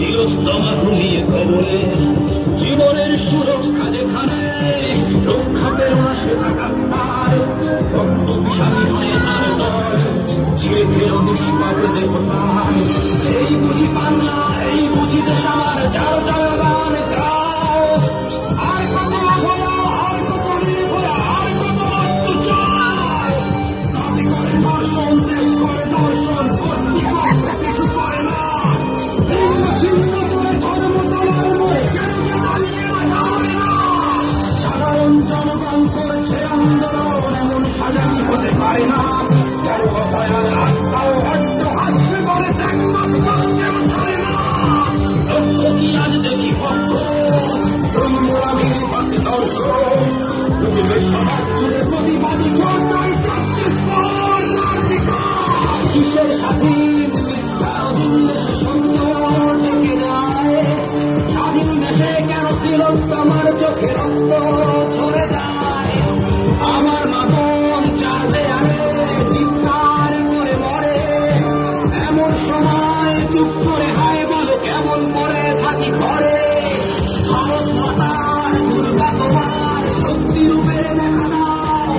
তিলোত্তমা ঘুমিয়ে কবলে, জীবনের সুরক্ষা যেখানে রক্ষা পেল না সে থাকার রক্ত পিশাচি হয়ে তার দল ছিঁড়ে খেল নিষ্পাপ দেবতার। এই বুঝি বাংলা, এই বুঝি দেশ আমার, চার চার গান গাও। আর কত লাভরা, আর কত নির্ভরা, আর কত রক্ত চায়। নাতি করে ধর্ষণ, দেশ করে দর্শন, কর্তৃপক্ষ কিছু করে না। সাধারণ জনগণ করেছে আন্দোলন, এমন সাজানি হতে পারে না। কারো কথায় আর আত্মাও হট্ট হাসছে বলে দেখমত কেউ চলে না। লক্ষ্য কি আজ দেখি পক্ষ মোলামির পথে দর্শক, সমাজ জুড়ে প্রতিবাদী চর্চায় কিসের স্বাধীন স্বাধীন দেশে সুন্দর ডেকে যায়। স্বাধীন দেশে কেন তিলোত্তমার চোখে রক্ত ঝরে যায়। আমার মাতন চার দেয়ালে চিৎকার করে মরে, এমন সময় চুপ করে হায় বলে কেমন করে থাকি ঘরে। ভারত মাতার দুর্গা তোমার শক্তি রূপে দেখা দাও।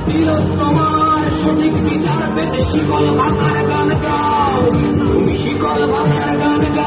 তিলোত্তমার সঠিক বিচার পেতে শিকল ভাঙার গান গাও, তুমি শিকল ভাঙার গান গাও।